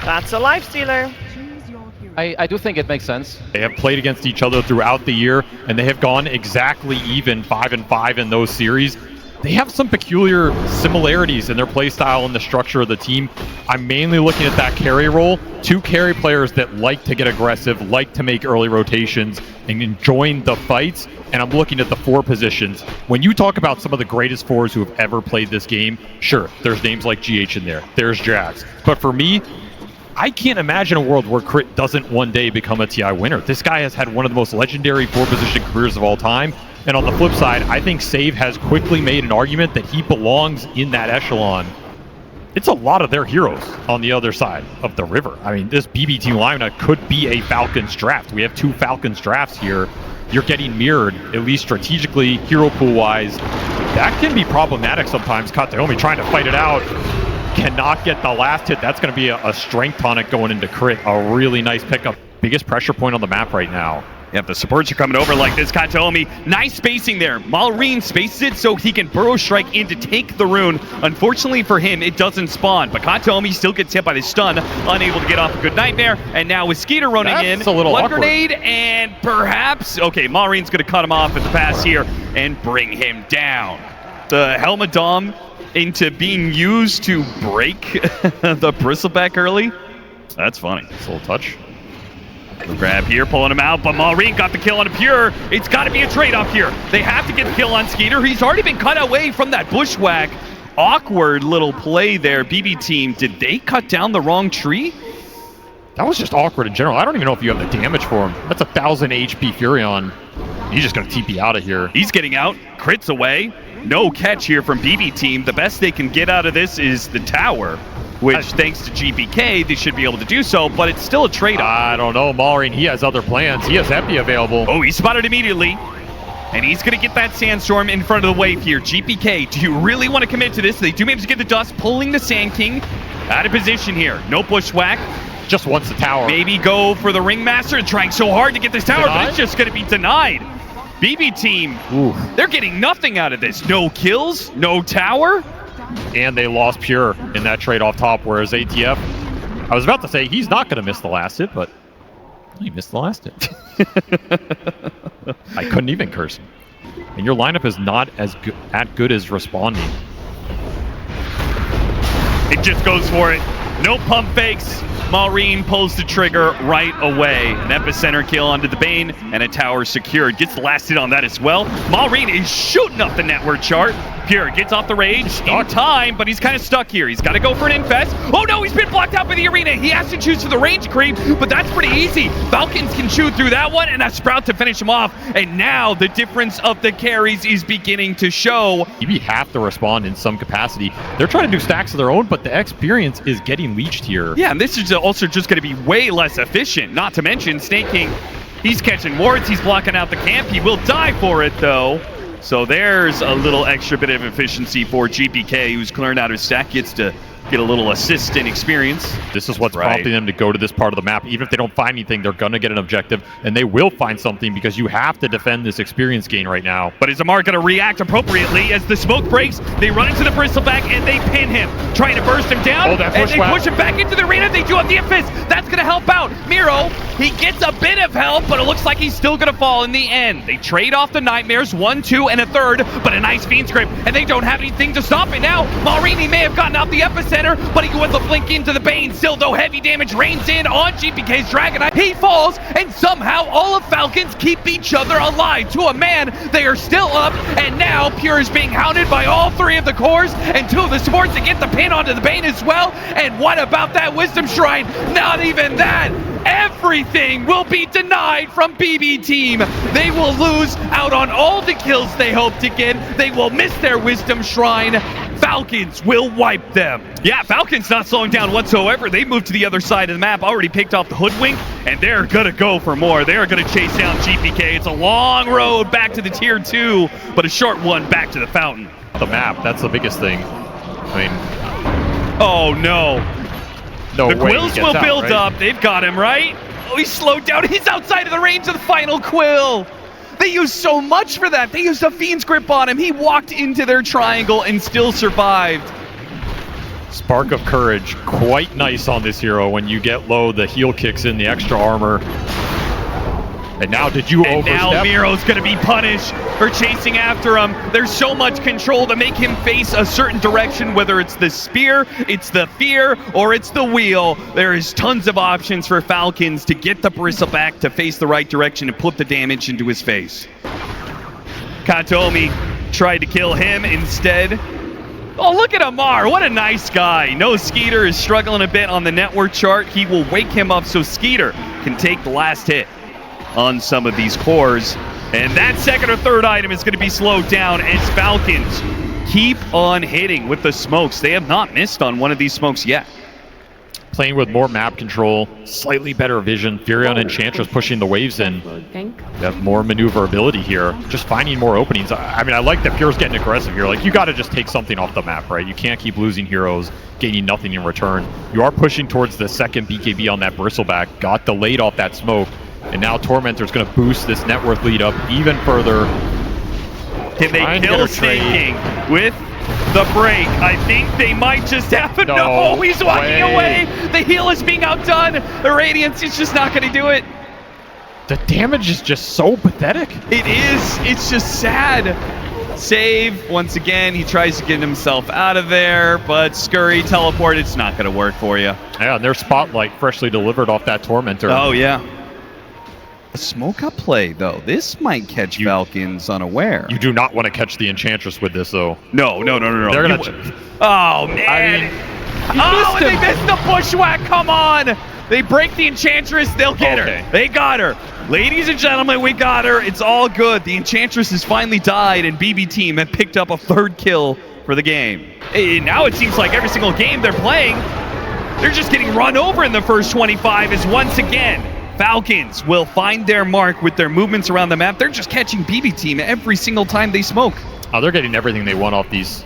That's a life stealer. I do think it makes sense. They have played against each other throughout the year, and they have gone exactly even 5-5 in those series. They have some peculiar similarities in their play style and the structure of the team. I'm mainly looking at that carry role. Two carry players that like to get aggressive, like to make early rotations, and join the fights. And I'm looking at the 4 positions. When you talk about some of the greatest 4s who have ever played this game, sure, there's names like GH in there. There's Jax. But for me, I can't imagine a world where Crit doesn't one day become a TI winner. This guy has had one of the most legendary 4-position careers of all time. And on the flip side, I think Save has quickly made an argument that he belongs in that echelon. It's a lot of their heroes on the other side of the river. I mean, this BBTEAM lineup could be a Falcons draft. We have 2 Falcons drafts here. You're getting mirrored, at least strategically, hero pool-wise. That can be problematic sometimes. Kataomi trying to fight it out. Cannot get the last hit. That's going to be a strength tonic going into Crit. A really nice pickup. Biggest pressure point on the map right now. Yep, the supports are coming over like this. Kataomi, nice spacing there. Malrine spaces it so he can burrow strike in to take the rune. Unfortunately for him, it doesn't spawn, but Kataomi still gets hit by the stun, unable to get off a good nightmare. And now with Skeeter running That's in, a little one awkward. grenade, and perhaps, okay, Malrine's gonna cut him off at the pass here and bring him down. The Helmet Dom into being used to break the bristleback early. That's funny. It's a little touch. The grab here, pulling him out, but Malrine got the kill on a Pure. It's got to be a trade-off here. They have to get the kill on Skeeter. He's already been cut away from that bushwhack. Awkward little play there. BBTEAM, did they cut down the wrong tree? That was just awkward in general. I don't even know if you have the damage for him. That's 1,000 HP Furion. He's just going to TP out of here. He's getting out. Crits away. No catch here from BBTEAM. The best they can get out of this is the tower, which, thanks to GPK, they should be able to do so, but it's still a trade-off. I don't know, Malrine, he has other plans. He has Epi available. Oh, he spotted immediately. And he's going to get that Sandstorm in front of the wave here. GPK, do you really want to commit to this? They do manage to get the dust, pulling the Sand King out of position here. No bushwhack. Just wants the tower. Maybe go for the Ringmaster, trying so hard to get this tower, but it's just going to be denied. BBTEAM, they're getting nothing out of this. No kills, no tower. And they lost Pure in that trade off top, whereas ATF, I was about to say he's not going to miss the last hit, but he missed the last hit. I couldn't even curse him. And your lineup is not as good as responding. It just goes for it. No pump fakes. Malrine pulls the trigger right away. An epicenter kill onto the Bane, and a tower secured. Gets the last hit on that as well. Malrine is shooting up the network chart. Pure gets off the rage in time, but he's kind of stuck here. He's got to go for an infest. Oh no, he's been blocked out by the arena. He has to choose for the range creep, but that's pretty easy. Falcons can shoot through that one, and a Sprout to finish him off. And now the difference of the carries is beginning to show. You have to respond in some capacity. They're trying to do stacks of their own, but the experience is getting leached here. Yeah, and this is also just going to be way less efficient. Not to mention, Snake King, he's catching wards. He's blocking out the camp. He will die for it, though. So there's a little extra bit of efficiency for GPK, who's clearing out his stack, gets to get a little assist and experience. This is what's prompting them to go to this part of the map. Even if they don't find anything, they're going to get an objective, and they will find something because you have to defend this experience gain right now. But is Amar going to react appropriately as the smoke breaks? They run into the bristleback, and they pin him, trying to burst him down, and they push him back into the arena. They do have the infest. That's going to help out. Miro, he gets a bit of help, but it looks like he's still going to fall in the end. They trade off the Nightmares, 1, 2, and a third, but a nice Fiend's Grip, and they don't have anything to stop it now. Malrini may have gotten out the epicenter, but he was a blink into the Bane. Still, though, heavy damage rains in on GPK's Dragonite. He falls, and somehow all of Falcons keep each other alive. To a man, they are still up, and now Pure is being hounded by all 3 of the cores, and 2 of the supports to get the pin onto the Bane as well. And what about that Wisdom Shrine? Not even that. Everything will be denied from BBTEAM. They will lose out on all the kills they hope to get. They will miss their Wisdom Shrine. Falcons will wipe them. Yeah, Falcons not slowing down whatsoever. They moved to the other side of the map, already picked off the Hoodwink, and they're gonna go for more. They're gonna chase down GPK. It's a long road back to the tier 2, but a short one back to the fountain. The map, that's the biggest thing. I mean, oh no. No the Quills will build right? up. They've got him, right? Oh, he's slowed down. He's outside of the range of the final Quill. They used so much for that. They used a Fiend's Grip on him. He walked into their triangle and still survived. Spark of Courage, quite nice on this hero. When you get low, the heal kicks in, the extra armor. And now, did you overstep? And now Miro's going to be punished for chasing after him. There's so much control to make him face a certain direction, whether it's the spear, it's the fear, or it's the wheel. There is tons of options for Falcons to get the bristleback to face the right direction and put the damage into his face. Katomi tried to kill him instead. Oh, look at Amar. What a nice guy. No, Skeeter is struggling a bit on the network chart. He will wake him up so Skeeter can take the last hit on some of these cores. And that second or third item is going to be slowed down as Falcons keep on hitting with the smokes. They have not missed on one of these smokes yet. Playing with more map control, slightly better vision. Furion and Enchantress pushing the waves in. You have more maneuverability here. Just finding more openings. I mean, I like that Pure's getting aggressive here. Like, you got to just take something off the map, right? You can't keep losing heroes, gaining nothing in return. You are pushing towards the second BKB on that bristleback. Got delayed off that smoke. And now Tormentor's going to boost this net worth lead up even further. Can they kill Snake with the break? I think they might just have it. No, he's walking away. The heal is being outdone. The Radiance is just not going to do it. The damage is just so pathetic. It is. It's just sad. Save. Once again, he tries to get himself out of there, but Scurry, teleport, it's not going to work for you. Yeah, and their Spotlight freshly delivered off that Tormentor. Oh, yeah. A smoke up play, though. This might catch Falcons unaware. You do not want to catch the Enchantress with this, though. No. They're going to... Oh, man. And they missed the bushwhack. Come on. They break the Enchantress. They'll get her. They got her. Ladies and gentlemen, we got her. It's all good. The Enchantress has finally died, and BBTEAM have picked up a third kill for the game. And now it seems like every single game they're playing, they're just getting run over in the first 25 as once again, Falcons will find their mark with their movements around the map. They're just catching BBTEAM every single time they smoke. Oh, they're getting everything they want off these.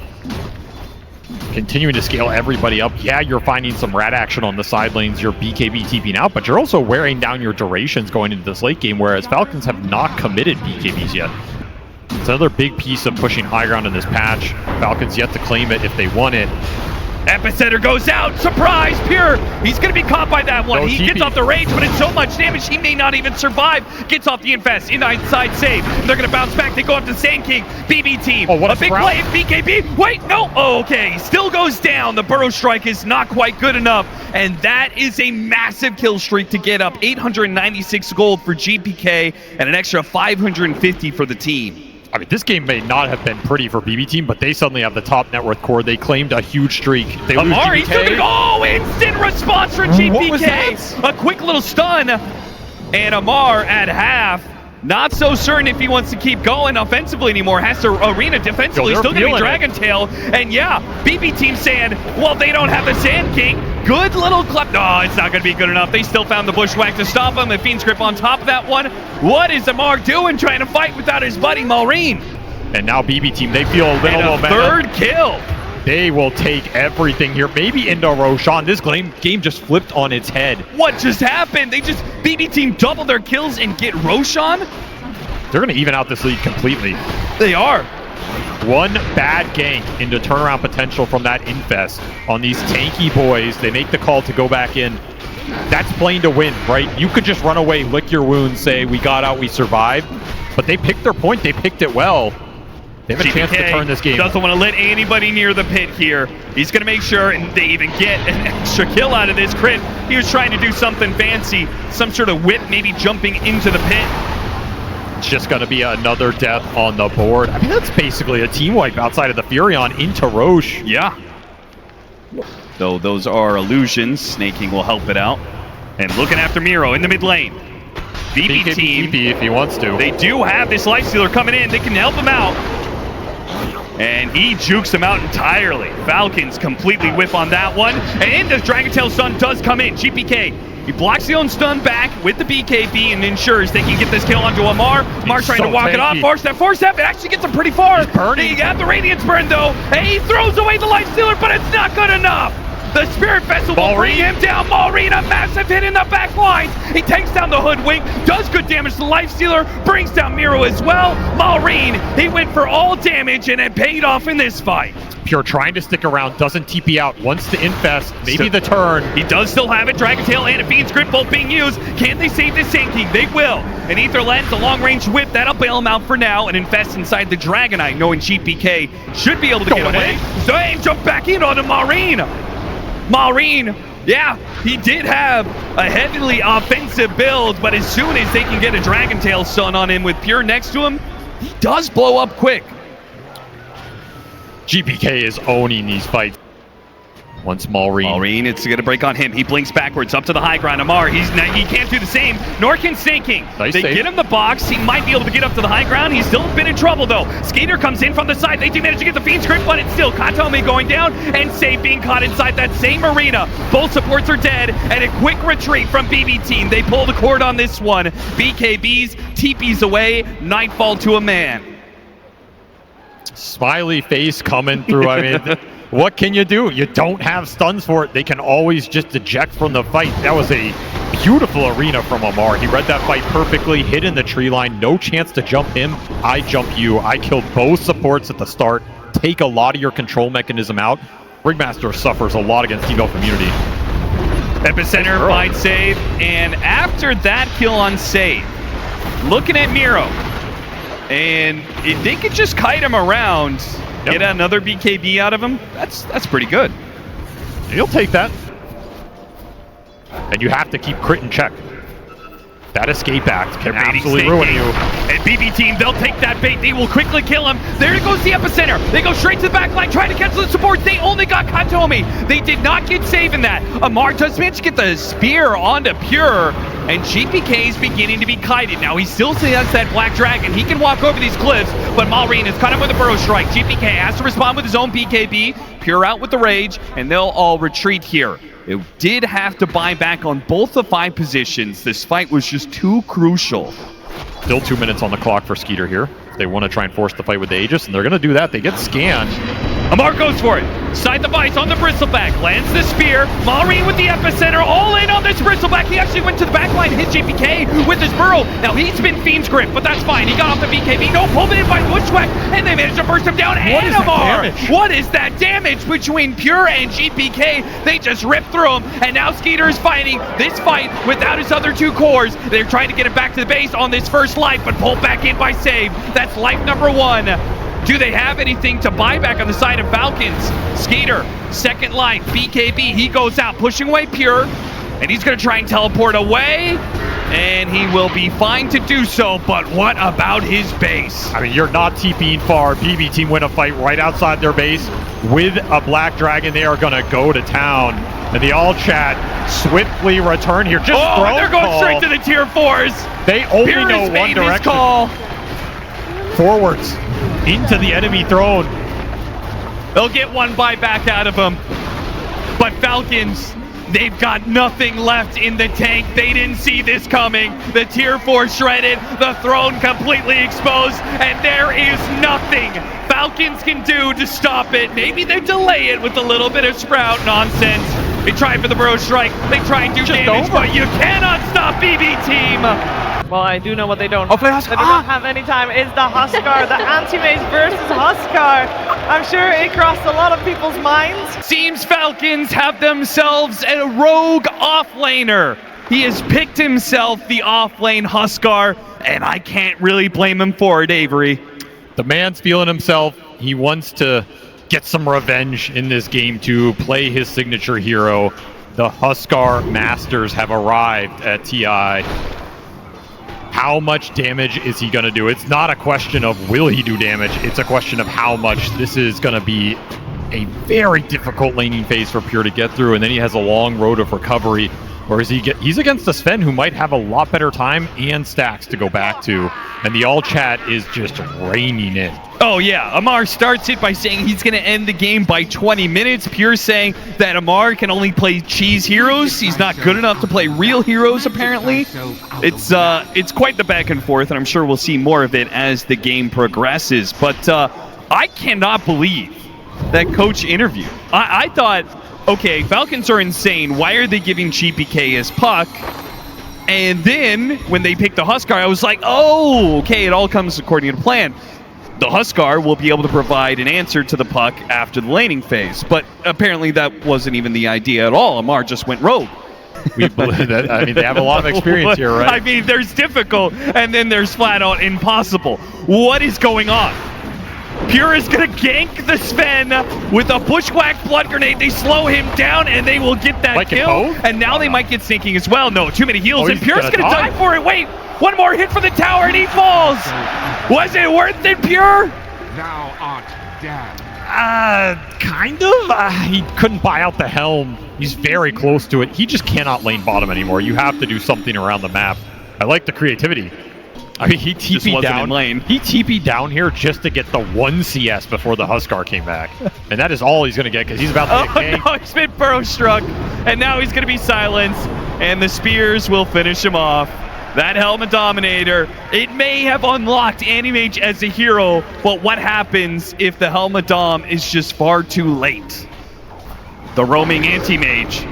Continuing to scale everybody up. Yeah, you're finding some rat action on the side lanes. You're BKB TPing out, but you're also wearing down your durations going into this late game, whereas Falcons have not committed BKBs yet. It's another big piece of pushing high ground in this patch. Falcons yet to claim it if they want it. Epicenter goes out. Surprise, Pure. He's going to be caught by that one. He gets off the rage, but it's so much damage he may not even survive. Gets off the infest. Inside save. They're going to bounce back. They go up to Sand King. BBTEAM. Oh, what a big play. BKB. Wait, no. Oh, okay. Still goes down. The Burrow Strike is not quite good enough. And that is a massive kill streak to get up. 896 gold for GPK and an extra 550 for the team. I mean, this game may not have been pretty for BBTEAM, but they suddenly have the top net worth core. They claimed a huge streak. They lose GPK. Oh, instant response from GPK. What was that? A quick little stun. And Amar at half. Not so certain if he wants to keep going offensively anymore. Has to arena defensively. Still going to be Dragon Tail. And yeah, BBTEAM saying, well, they don't have the Sand King. Good little clap. No, it's not going to be good enough. They still found the Bushwhack to stop him. The Fiend's Grip on top of that one. What is Amar doing trying to fight without his buddy Maureen? And now BBTEAM, they feel a little momentum. Third kill. They will take everything here. Maybe into Roshan. This game just flipped on its head. What just happened? BBTEAM double their kills and get Roshan? They're going to even out this lead completely. They are. One bad gank into turnaround potential from that infest on these tanky boys. They make the call to go back in. That's playing to win, right? You could just run away, lick your wounds, say, we got out, we survived. But they picked their point. They picked it well. They have a chance to turn this game. Doesn't want to let anybody near the pit here. He's going to make sure and they even get an extra kill out of this crit. He was trying to do something fancy, some sort of whip, maybe jumping into the pit. It's just going to be another death on the board. I mean, that's basically a team wipe outside of the Furion into Roche. Yeah. Though those are illusions, Snaking will help it out. And looking after Miro in the mid lane. BBTEAM, if he wants to. They do have this Lifestealer coming in. They can help him out. And he jukes him out entirely. Falcons completely whiff on that one. And the Dragon Tail stun does come in. GPK, he blocks the own stun back with the BKB and ensures they can get this kill onto Amar. Amar trying to walk it off. Force step. It actually gets him pretty far. He's burning. He got the Radiance burn though. And he throws away the Lifestealer, but it's not good enough. The Spirit Vessel will bring him down. Maureen, a massive hit in the back lines. He takes down the Hoodwink, does good damage to the Life Stealer, brings down Miro as well. Maureen, he went for all damage and it paid off in this fight. Pure trying to stick around, doesn't TP out, wants to infest, maybe the turn. He does still have it. Dragon Tail and a Fiend's Grip both being used. Can they save the Sand King? They will. An Ether Lens, a long-range whip, that'll bail him out for now and infest inside the Dragonite, knowing GPK should be able to get away. Zane jump back in onto Maureen. Maureen, yeah, he did have a heavily offensive build, but as soon as they can get a Dragon Tail stun on him with Pure next to him, he does blow up quick. GPK is owning these fights. Once Maureen, it's going to break on him. He blinks backwards up to the high ground. Amar, he can't do the same, nor can Snake King. Nice they save. get him the box. He might be able to get up to the high ground. He's still a bit in trouble, though. Skater comes in from the side. They do manage to get the Fiend's Grip, but it's still Katome going down, and Save being caught inside that same arena. Both supports are dead, and a quick retreat from BB Team. They pull the cord on this one. BKBs, TPs away, Nightfall to a man. Smiley face coming through. I mean, what can you do? You don't have stuns for it. They can always just eject from the fight. That was a beautiful arena from Amar. He read that fight perfectly, hit in the tree line, no chance to jump him. I jump you. I killed both supports at the start. Take a lot of your control mechanism out. Ringmaster suffers a lot against debuff immunity. Epicenter finds Save, and after that kill on Save, looking at Miro, and if they could just kite him around, get another BKB out of him, that's pretty good. You'll take that. And you have to keep crit in check. That escape act can absolutely ruin you. And BB Team, they'll take that bait. They will quickly kill him. There goes the Epicenter. They go straight to the back line, trying to cancel the support. They only got Katome. They did not get Save in that. Amar does manage to get the spear onto Pure, and GPK is beginning to be kited. Now, he still has that Black Dragon. He can walk over these cliffs, but Maureen is caught up with a Burrow Strike. GPK has to respond with his own BKB. Pure out with the Rage, and they'll all retreat here. It did have to buy back on both the 5 positions. This fight was just too crucial. Still 2 minutes on the clock for Skeeter here. They want to try and force the fight with the Aegis, and they're going to do that. They get scanned. Amar goes for it. Side the Vice on the Bristleback. Lands the Spear. Maureen with the Epicenter. All in on this Bristleback. He actually went to the back line, hit GPK with his Burrow. Now he's been Fiend's Grip, but that's fine. He got off the BKB. No, pulled in by Bushwhack, and they managed to burst him down. What is Amar, that damage? what is that damage between Pure and GPK? They just ripped through him, and now Skeeter is fighting this fight without his other 2 cores. They're trying to get him back to the base on this first life, but pulled back in by Save. That's life number 1. Do they have anything to buy back on the side of Falcons? Skeeter, second life, BKB, he goes out, pushing away Pure, and he's going to try and teleport away, and he will be fine to do so, but what about his base? I mean, you're not TPing far. BB Team win a fight right outside their base with a Black Dragon. They are going to go to town, and the all chat swiftly return here. Just they're going straight to the tier 4s. They only Pure know one direction. Call. Forwards into the enemy throne. They'll get one buyback out of him. But Falcons, they've got nothing left in the tank. They didn't see this coming. The tier 4 shredded, the throne completely exposed, and there is nothing Falcons can do to stop it. Maybe they delay it with a little bit of Sprout nonsense. They try for the Burrow Strike. They try and do damage, but you cannot stop BB Team. Well, I do know what they don't. They do not have any time. Is the Huskar, the anti-mage versus Huskar. I'm sure it crossed a lot of people's minds. Seems Falcons have themselves a rogue offlaner. He has picked himself the offlane Huskar, and I can't really blame him for it, Avery. The man's feeling himself. He wants to get some revenge in this game to play his signature hero. The Huskar Masters have arrived at TI. How much damage is he going to do? It's not a question of will he do damage. It's a question of how much. This is going to be a very difficult laning phase for Pure to get through, and then he has a long road of recovery. Or is he's against a Sven who might have a lot better time and stacks to go back to, and the all chat is just raining in. Oh yeah, Amar starts it by saying he's going to end the game by 20 minutes. Pure saying that Amar can only play cheese heroes. He's not good enough to play real heroes, apparently. It's quite the back and forth, and I'm sure we'll see more of it as the game progresses. But I cannot believe that coach interview. I thought okay, Falcons are insane. Why are they giving GPK as puck? And then when they picked the Huskar, I was like, oh, okay, it all comes according to plan. The Huskar will be able to provide an answer to the puck after the laning phase. But apparently that wasn't even the idea at all. Amar just went rogue. We believe that. I mean, they have a lot of experience here, right? I mean, there's difficult, and then there's flat out impossible. What is going on? Pure is going to gank the Sven with a bushwhack blood grenade. They slow him down, and they will get that kill. And now they might get sinking as well. No, too many heals, and Pure's going to die for it. Wait, one more hit for the tower, and he falls. Was it worth it, Pure? Thou art dead. Kind of. He couldn't buy out the helm. He's very close to it. He just cannot lane bottom anymore. You have to do something around the map. I like the creativity. I mean, he TP'd down lane. He TP'd down here just to get the 1 CS before the Huskar came back. And that is all he's going to get because he's about to get ganked. No, he's been burrow struck. And now he's going to be silenced. And the spears will finish him off. That Helmet Dominator, it may have unlocked Animage as a hero, but what happens if the Helmet Dom is just far too late? The roaming Anti-Mage.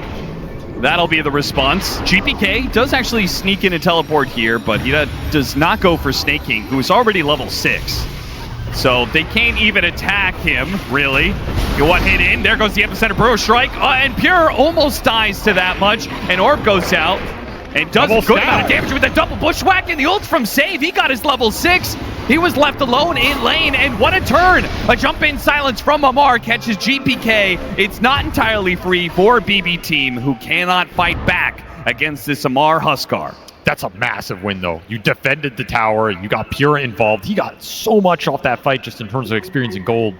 That'll be the response. GPK does actually sneak in a teleport here, but he does not go for Snaking, who is already level 6. So they can't even attack him, really. You want hit in, there goes the Epicenter Burrow Strike, and Pure almost dies to that much, and Orb goes out. And does a good amount of damage with a double bushwhack, and the ult from Save. He got his level 6. He was left alone in lane, and what a turn! A jump in silence from Amar catches GPK. It's not entirely free for BBTEAM, who cannot fight back against this Amar Huskar. That's a massive win, though. You defended the tower. You got Pure involved. He got so much off that fight just in terms of experience and gold.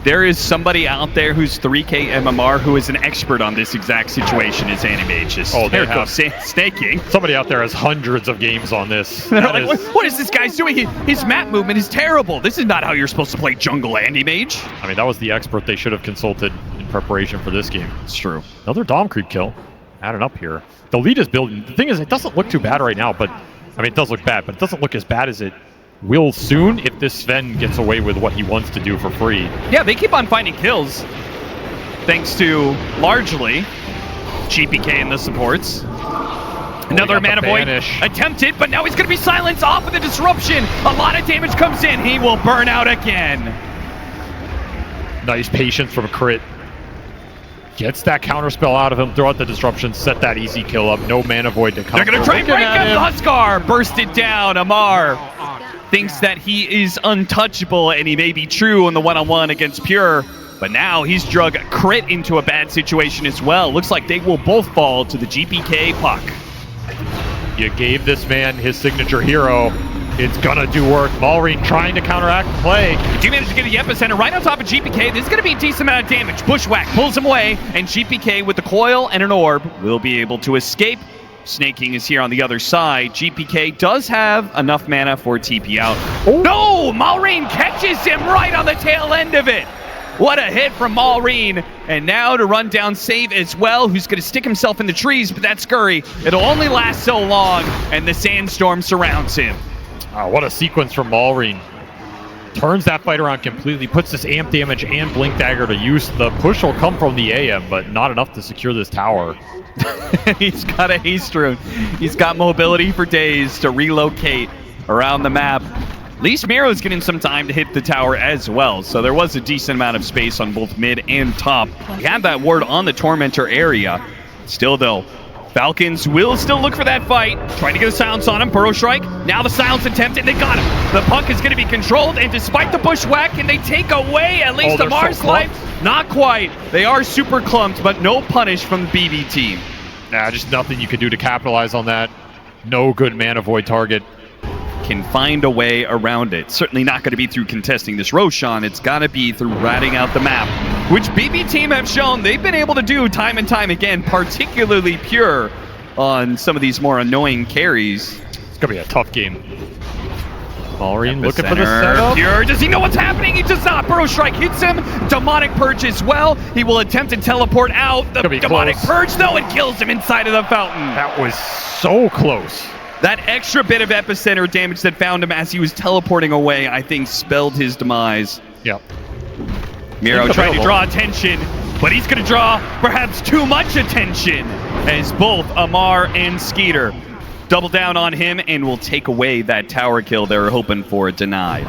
There is somebody out there who's 3K MMR who is an expert on this exact situation as Animage. Oh, there goes Snaking. Somebody out there has hundreds of games on this. They're like, what is this guy doing? His map movement is terrible. This is not how you're supposed to play jungle Animage. I mean, that was the expert they should have consulted in preparation for this game. It's true. Another Dom creep kill. Added up here. The lead is building. The thing is, it doesn't look too bad right now, but I mean, it does look bad, but it doesn't look as bad as it will soon if this Sven gets away with what he wants to do for free. Yeah, they keep on finding kills, thanks to largely GPK and the supports. Another Mana Void attempted, but now he's going to be silenced off of the disruption. A lot of damage comes in. He will burn out again. Nice patience from Crit. Gets that counterspell out of him, throw out the disruption, set that easy kill up. No Mana Void to come. They're going to try and break up the Huskar. Burst it down. Amar thinks that he is untouchable, and he may be true on the one-on-one against Pure, but now he's drug Crit into a bad situation as well. Looks like they will both fall to the GPK puck. You gave this man his signature hero. It's gonna do work. Malrine trying to counteract the play. But you managed to get the Epicenter right on top of GPK. This is gonna be a decent amount of damage. Bushwhack pulls him away, and GPK with the coil and an orb will be able to escape. Snaking is here on the other side. GPK does have enough mana for TP out. Oh. No! Malrine catches him right on the tail end of it. What a hit from Malrine. And now to run down Save as well, who's going to stick himself in the trees, but that scurry, it'll only last so long, and the sandstorm surrounds him. Oh, what a sequence from Malrine. Turns that fight around completely, puts this amp damage and blink dagger to use. The push will come from the AM, but not enough to secure this tower. He's got a haste rune. He's got mobility for days to relocate around the map. At least Miro's getting some time to hit the tower as well, so there was a decent amount of space on both mid and top. He had that ward on the Tormentor area. Still though, Falcons will still look for that fight. Trying to get a silence on him. Burrow Strike. Now the silence attempt, and they got him. The puck is going to be controlled, and despite the bushwhack, can they take away at least Amar's life? Not quite. They are super clumped, but no punish from the BBTEAM. Nah, just nothing you can do to capitalize on that. No good Mana Void target. Can find a way around it. Certainly not going to be through contesting this Roshan. It's got to be through ratting out the map, which BBTEAM have shown they've been able to do time and time again, particularly Pure on some of these more annoying carries. It's going to be a tough game. Malrine looking for the setup. Pure, does he know what's happening? He does not. Burrow Strike hits him. Demonic Purge as well. He will attempt to teleport out. The Demonic Purge, though, and kills him inside of the fountain. That was so close. That extra bit of Epicenter damage that found him as he was teleporting away, I think, spelled his demise. Yep. Miro trying to draw attention. but he's going to draw perhaps too much attention as both Amar and Skeeter double down on him and will take away that tower kill they were hoping for denied.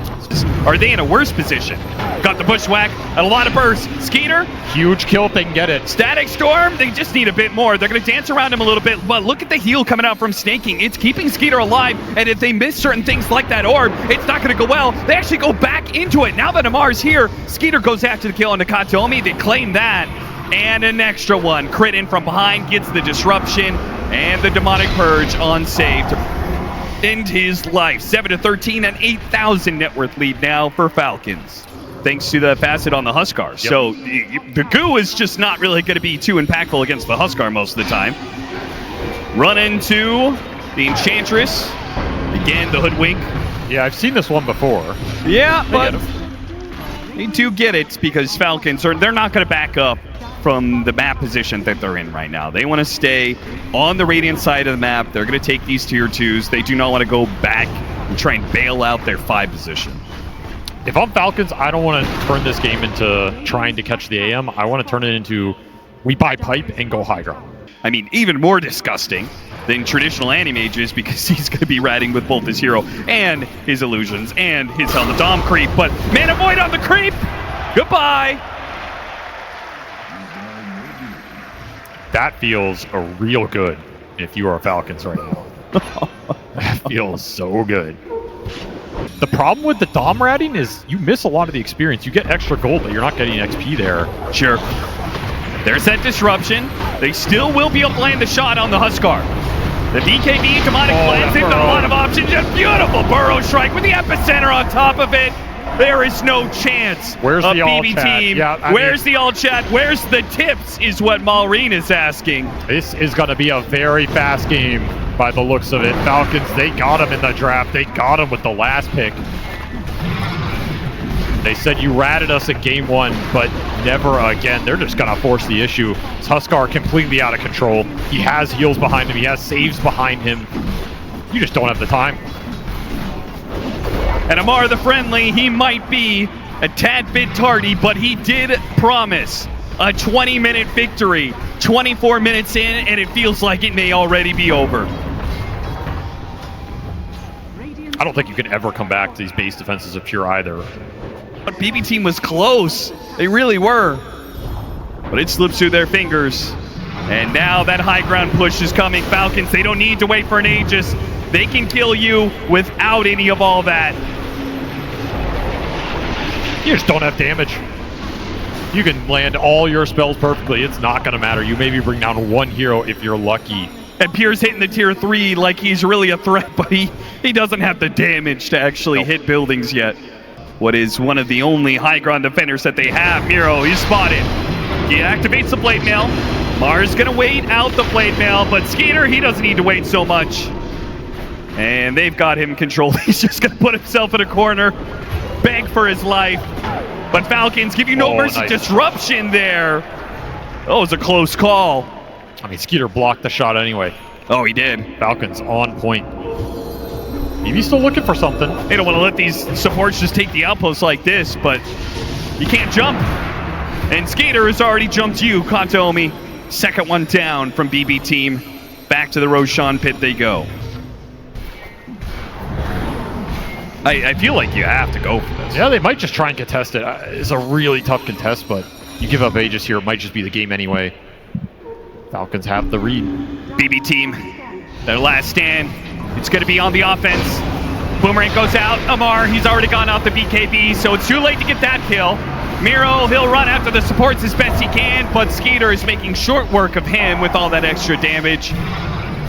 Are they in a worse position? Got the bushwhack and a lot of burst. Skeeter, huge kill if they can get it. Static Storm, they just need a bit more. They're going to dance around him a little bit, but look at the heal coming out from Snaking. It's keeping Skeeter alive, and if they miss certain things like that orb, it's not going to go well. They actually go back into it. Now that Amar's here, Skeeter goes after the kill on Nakatomi. They claim that, and an extra one. Crit in from behind, gets the disruption, and the Demonic Purge on save to end his life. 7-13, an 8,000 net worth lead now for Falcons, thanks to the facet on the Huskar. Yep. So the goo is just not really going to be too impactful against the Huskar most of the time. Run into the Enchantress. Again, the Hoodwink. Yeah, I've seen this one before. Yeah, but they do get it because Falcons they're not going to back up from the map position that they're in right now. They want to stay on the Radiant side of the map. They're going to take these tier 2s. They do not want to go back and try and bail out their 5 position. If I'm Falcons, I don't want to turn this game into trying to catch the AM. I want to turn it into we buy pipe and go high ground. I mean, even more disgusting than traditional Animages because he's going to be ratting with both his hero and his illusions and his Helmet Dom creep. But Mana Void on the creep! Goodbye! That feels real good if you are Falcons right now. That feels so good. The problem with the Dom ratting is you miss a lot of the experience. You get extra gold, but you're not getting XP there. Sure. There's that disruption. They still will be able to land the shot on the Huskar. The BKB Demonic lands into a lot of options. A beautiful Burrow Strike with the epicenter on top of it. There is no chance. Where's the all BB chat? team. Yeah, Where's the all chat? Where's the tips is what Maureen is asking. This is going to be a very fast game by the looks of it. Falcons, they got him in the draft. They got him with the last pick. They said you ratted us in game 1, but never again. They're just going to force the issue. It's Huskar completely out of control. He has heals behind him. He has saves behind him. You just don't have the time. And Amar the Friendly, he might be a tad bit tardy, but he did promise a 20-minute victory. 24 minutes in, and it feels like it may already be over. I don't think you can ever come back to these base defenses of Pure either. But BB team was close. They really were. But it slips through their fingers. And now that high ground push is coming. Falcons, they don't need to wait for an Aegis. They can kill you without any of all that. You just don't have damage. You can land all your spells perfectly. It's not going to matter. You maybe bring down one hero if you're lucky. And Pierre's hitting the tier 3 like he's really a threat, but he doesn't have the damage to actually hit buildings yet. What is one of the only high ground defenders that they have. Miro, he's spotted. He activates the blade mail. Mars gonna wait out the blade mail, but Skeeter, he doesn't need to wait so much. And they've got him controlled. He's just gonna put himself in a corner, beg for his life. But Falcons give you no mercy. Nice disruption there. Oh, it's a close call. I mean, Skeeter blocked the shot anyway. Oh, he did. Falcons on point. Maybe he's still looking for something. They don't want to let these supports just take the outposts like this, but you can't jump. And Skeeter has already jumped you, Kantomi. Second one down from BB team. Back to the Roshan pit they go. I feel like you have to go for this. Yeah, they might just try and contest it. It's a really tough contest, but you give up Aegis here, it might just be the game anyway. Falcons have the read. BB team, their last stand. It's going to be on the offense. Boomerang goes out. Amar, he's already gone out the BKB, so it's too late to get that kill. Miro, he'll run after the supports as best he can, but Skeeter is making short work of him with all that extra damage.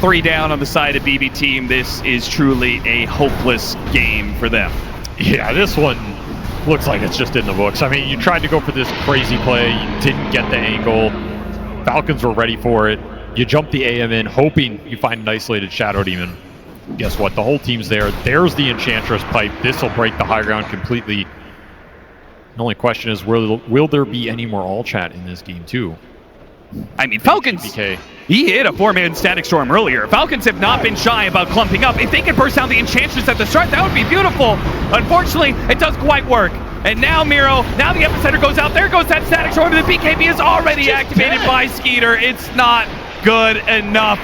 3 down on the side of BB team. This is truly a hopeless game for them. Yeah, this one looks like it's just in the books. I mean, you tried to go for this crazy play. You didn't get the angle. Falcons were ready for it. You jump the AM in, hoping you find an isolated Shadow Demon. Guess what? The whole team's there. There's the Enchantress pipe. This will break the high ground completely. The only question is, will there be any more all chat in this game too? I mean, Falcons, he hit a 4-man Static Storm earlier. Falcons have not been shy about clumping up. If they can burst down the Enchantress at the start, that would be beautiful. Unfortunately, it doesn't quite work. And now Miro, now the epicenter goes out. There goes that static short. The BKB is already activated by Skeeter. It's not good enough.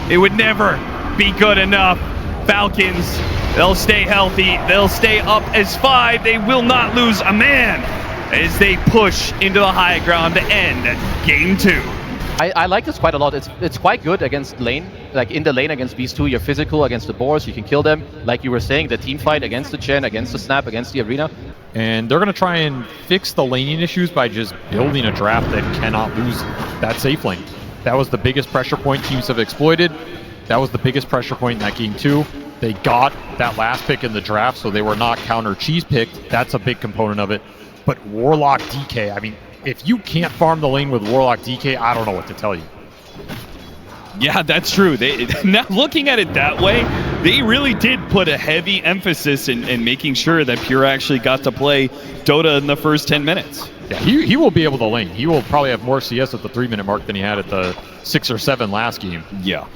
It would never be good enough. Falcons, they'll stay healthy. They'll stay up as 5. They will not lose a man as they push into the high ground to end game 2. I like this quite a lot. It's quite good against lane, like in the lane against these two. You're physical against the boars, you can kill them. Like you were saying, the team fight against the Chen, against the Snap, against the arena. And they're going to try and fix the laning issues by just building a draft that cannot lose that safe lane. That was the biggest pressure point teams have exploited. That was the biggest pressure point in that game too. They got that last pick in the draft, so they were not counter cheese picked. That's a big component of it. But Warlock DK, I mean, if you can't farm the lane with Warlock DK, I don't know what to tell you. Yeah, that's true. Now looking at it that way, they really did put a heavy emphasis in making sure that Pure actually got to play Dota in the first 10 minutes. Yeah, he will be able to lane. He will probably have more CS at the 3-minute mark than he had at the 6 or 7 last game. Yeah.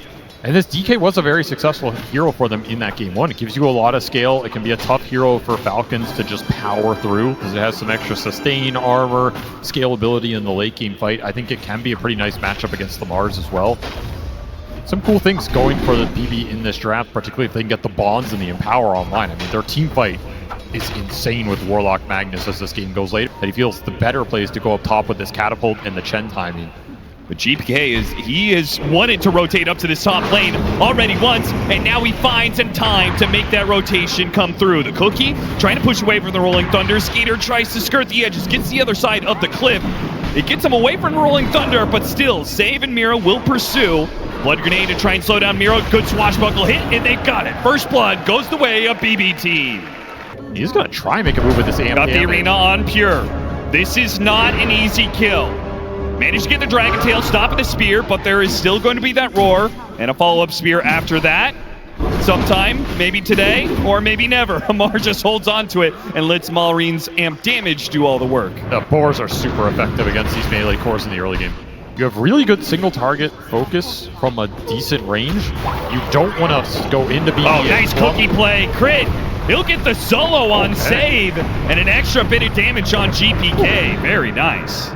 And this DK was a very successful hero for them in that game 1. It gives you a lot of scale. It can be a tough hero for Falcons to just power through because it has some extra sustain, armor, scalability in the late game fight. I think it can be a pretty nice matchup against the Mars as well. Some cool things going for the BB in this draft, particularly if they can get the bonds and the empower online. I mean, their team fight is insane with Warlock Magnus as this game goes later. And he feels the better plays to go up top with this catapult and the Chen timing. But GPK he has wanted to rotate up to this top lane already once, and now he finds some time to make that rotation come through. The Cookie trying to push away from the Rolling Thunder. Skeeter tries to skirt the edges, gets the other side of the cliff. It gets him away from the Rolling Thunder, but still, Save and Miro will pursue. Blood Grenade to try and slow down Miro. Good swashbuckle hit, and they've got it. First blood goes the way of BB Team. He's going to try and make a move with this AMP. Got the arena on Pure. This is not an easy kill. Managed to get the Dragon Tail, stopping the spear, but there is still going to be that roar and a follow-up spear after that. Sometime, maybe today, or maybe never. Amar just holds on to it and lets Malreen's amp damage do all the work. The boars are super effective against these melee cores in the early game. You have really good single target focus from a decent range. You don't want to go into BB. Oh, nice Cookie play. Crit. He'll get the solo on Save and an extra bit of damage on GPK. Very nice.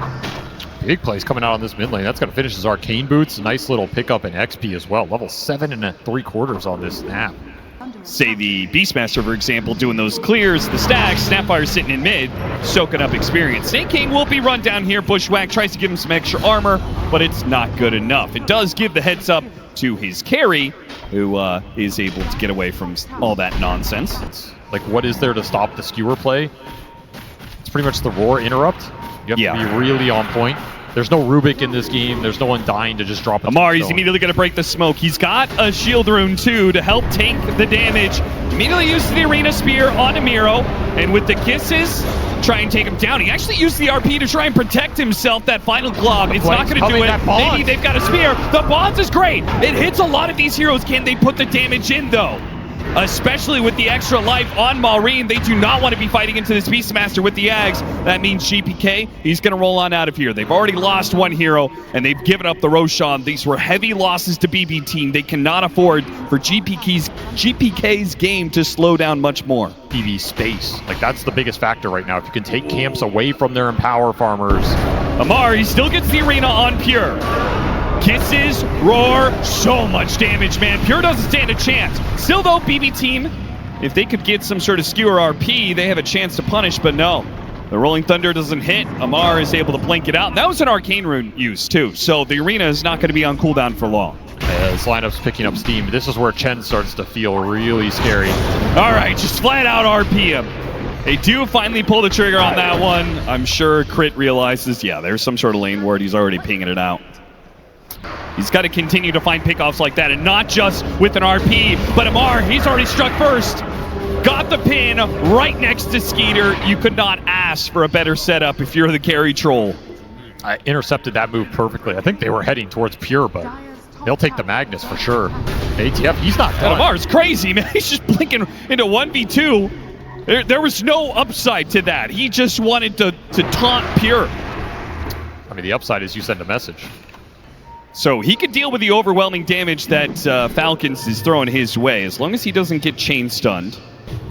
Big plays coming out on this mid lane. That's going to finish his arcane boots. Nice little pickup in XP as well. Level 7 3/4 on this Snap. Say the Beastmaster, for example, doing those clears, the stacks, Snapfire sitting in mid, soaking up experience. Snake King will be run down here. Bushwhack tries to give him some extra armor, but it's not good enough. It does give the heads up to his carry, who is able to get away from all that nonsense. Like, what is there to stop the skewer play? It's pretty much the roar interrupt. You have to be really on point. There's no Rubik in this game. There's no one dying to just drop a Amar, he's immediately going to break the smoke. He's got a shield rune too to help tank the damage. Immediately uses the arena spear on Miro, and with the kisses, try and take him down. He actually used the RP to try and protect himself. That final glob, it's not going to do it. Maybe they've got a spear. The bonds is great. It hits a lot of these heroes. Can they put the damage in though? Especially with the extra life on Malreen. They do not want to be fighting into this Beastmaster with the Ags. That means GPK, he's going to roll on out of here. They've already lost one hero, and they've given up the Roshan. These were heavy losses to BB Team. They cannot afford for GPK's game to slow down much more. BB space. Like, that's the biggest factor right now. If you can take camps away from their Empower farmers. Amar, he still gets the arena on Pure. Kisses, roar, so much damage, man. Pure doesn't stand a chance. Still though, BB Team, if they could get some sort of skewer RP, they have a chance to punish, but no. The Rolling Thunder doesn't hit. Amar is able to blink it out. And that was an arcane rune use too, so the arena is not going to be on cooldown for long. This lineup's picking up steam. This is where Chen starts to feel really scary. All right, just flat out RP him. They do finally pull the trigger on that one. I'm sure Crit realizes, yeah, there's some sort of lane ward. He's already pinging it out. He's got to continue to find pickoffs like that, and not just with an RP, but Amar, he's already struck first. Got the pin right next to Skeeter. You could not ask for a better setup if you're the carry troll. I intercepted that move perfectly. I think they were heading towards Pure, but they'll take the Magnus for sure. ATF, he's not done. Amar's crazy, man. He's just blinking into 1v2. There was no upside to that. He just wanted to taunt Pure. I mean, the upside is you send a message. So he could deal with the overwhelming damage that Falcons is throwing his way, as long as he doesn't get chain stunned.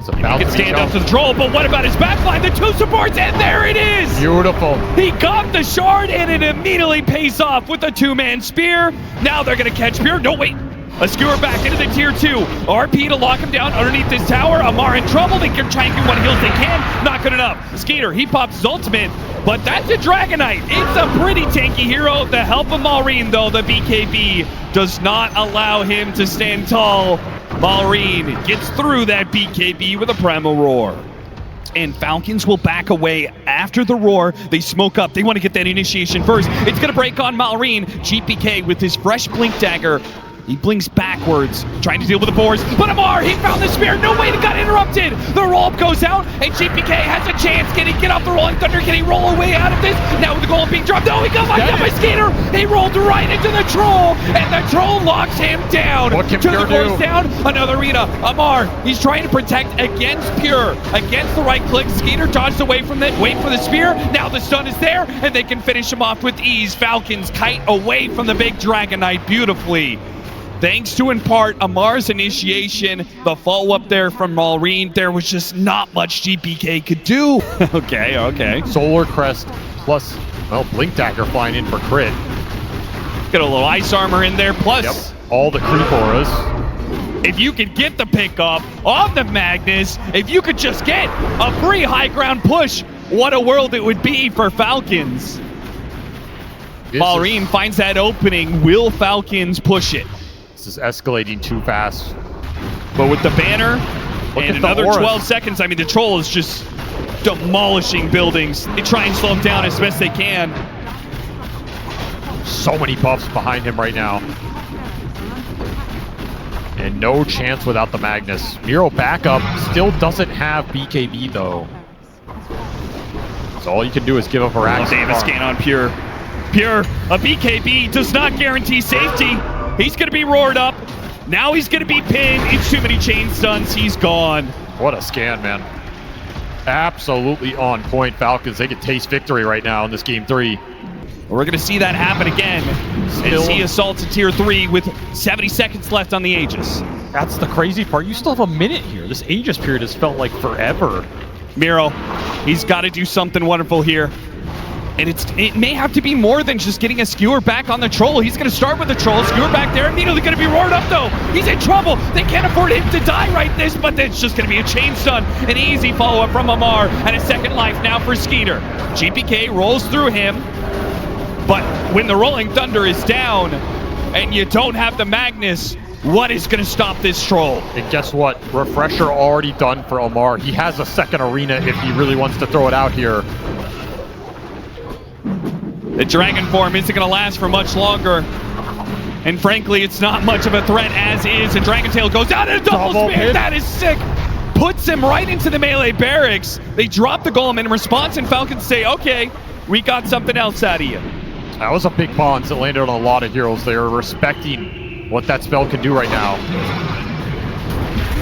He can stand up to the troll, but what about his backline? The 2 supports, and there it is! Beautiful. He got the shard, and it immediately pays off with a 2-man spear. Now they're going to catch Pure. No, wait. A skewer back into the tier 2. RP to lock him down underneath this tower. Amar in trouble. They can try and do what heals they can. Not good enough. Skeeter, he pops his ultimate, but that's a Dragonite. It's a pretty tanky hero. The help of Malrine, though, the BKB does not allow him to stand tall. Malrine gets through that BKB with a Primal Roar. And Falcons will back away after the roar. They smoke up. They want to get that initiation first. It's going to break on Malrine. GPK with his fresh Blink Dagger. He blinks backwards, trying to deal with the boars. But Amar, he found the spear. No way, it got interrupted. The roll-up goes out, and GPK has a chance. Can he get off the Rolling Thunder? Can he roll away out of this? Now with the golem being dropped. No, he got locked up by Skeeter. He rolled right into the troll, and the troll locks him down. What can Pure Pure do? Down, another arena. Amar, he's trying to protect against Pure. Against the right click, Skeeter dodged away from it. Wait for the spear. Now the stun is there, and they can finish him off with ease. Falcons kite away from the big Dragonite beautifully. Thanks to, in part, Amar's initiation, the follow-up there from Malrine, there was just not much GPK could do. Okay. Solar Crest plus, well, Blink Dagger flying in for crit. Get a little ice armor in there, plus... Yep, all the creep auras. If you could get the pickup on the Magnus, if you could just get a free high ground push, what a world it would be for Falcons. Malrine finds that opening. Will Falcons push it? This is escalating too fast. But with the banner Look and at the another auras. 12 seconds, I mean, the troll is just demolishing buildings. They try and slow him down as best they can. So many buffs behind him right now. And no chance without the Magnus. Miro backup still doesn't have BKB though. So all you can do is give up a rack. Davis scan on Pure. Pure, a BKB does not guarantee safety. He's going to be roared up. Now he's going to be pinned. It's too many chain stuns. He's gone. What a scan, man. Absolutely on point. Falcons, they can taste victory right now in this game 3. We're going to see that happen again as he assaults a tier 3 with 70 seconds left on the Aegis. That's the crazy part. You still have a minute here. This Aegis period has felt like forever. Miro, he's got to do something wonderful here. And it may have to be more than just getting a skewer back on the troll. He's going to start with the troll. Skewer back there, immediately going to be roared up though. He's in trouble. They can't afford him to die right this, but it's just going to be a chain stun. An easy follow-up from Amar, and a second life now for Skeeter. GPK rolls through him, but when the Rolling Thunder is down and you don't have the Magnus, what is going to stop this troll? And guess what? Refresher already done for Amar. He has a second arena if he really wants to throw it out here. The Dragon form isn't going to last for much longer. And frankly, it's not much of a threat as is. And Dragon Tail goes out and a double spear. Hit. That is sick. Puts him right into the melee barracks. They drop the golem in response, and Falcons say, okay, we got something else out of you. That was a big bounce that landed on a lot of heroes. They are respecting what that spell can do right now.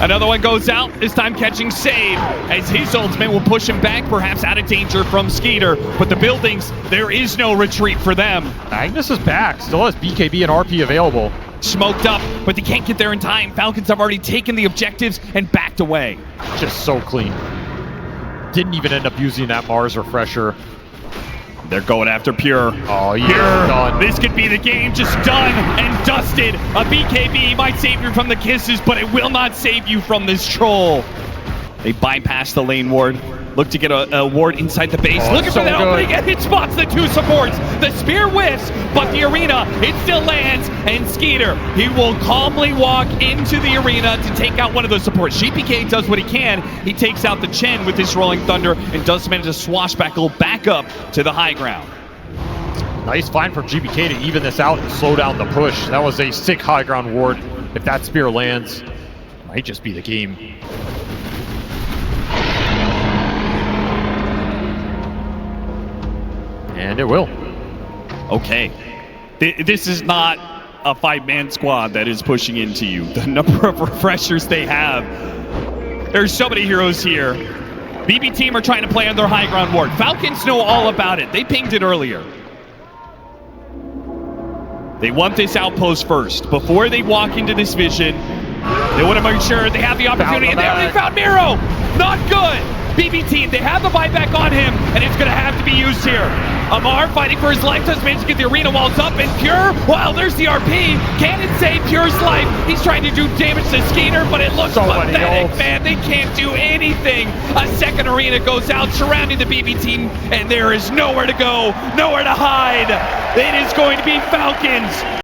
Another one goes out, this time catching Save, as his ultimate will push him back, perhaps out of danger from Skeeter. But the buildings, there is no retreat for them. Magnus is back, still has BKB and RP available. Smoked up, but they can't get there in time. Falcons have already taken the objectives and backed away. Just so clean. Didn't even end up using that Mars refresher. They're going after Pure. Oh, yeah, Pure, done. This could be the game, just done and dusted. A BKB might save you from the kisses, but it will not save you from this troll. They bypass the lane ward. Look to get a ward inside the base. Oh, Looking so for that good. opening, and it spots the 2 supports. The spear whiffs, but the arena, it still lands. And Skeeter, he will calmly walk into the arena to take out one of those supports. GPK does what he can. He takes out the Chen with his Rolling Thunder and does manage to swashbuckle back up to the high ground. Nice find from GBK to even this out and slow down the push. That was a sick high ground ward. If that spear lands, might just be the game. And it will. Okay. This is not a 5-man squad that is pushing into you. The number of refreshers they have. There's so many heroes here. BBTEAM are trying to play on their high ground ward. Falcons know all about it. They pinged it earlier. They want this outpost first. Before they walk into this vision, They want to make sure they have the opportunity, and they found Miro. Not good. BBT, they have the buyback on him, and it's going to have to be used here. Amar fighting for his life, does manage to get the arena walls up, and Pure, well, there's the RP. Can it save Pure's life? He's trying to do damage to Skeeter, but it looks pathetic, man. They can't do anything. A second arena goes out surrounding the BB team, and there is nowhere to go, nowhere to hide. It is going to be Falcons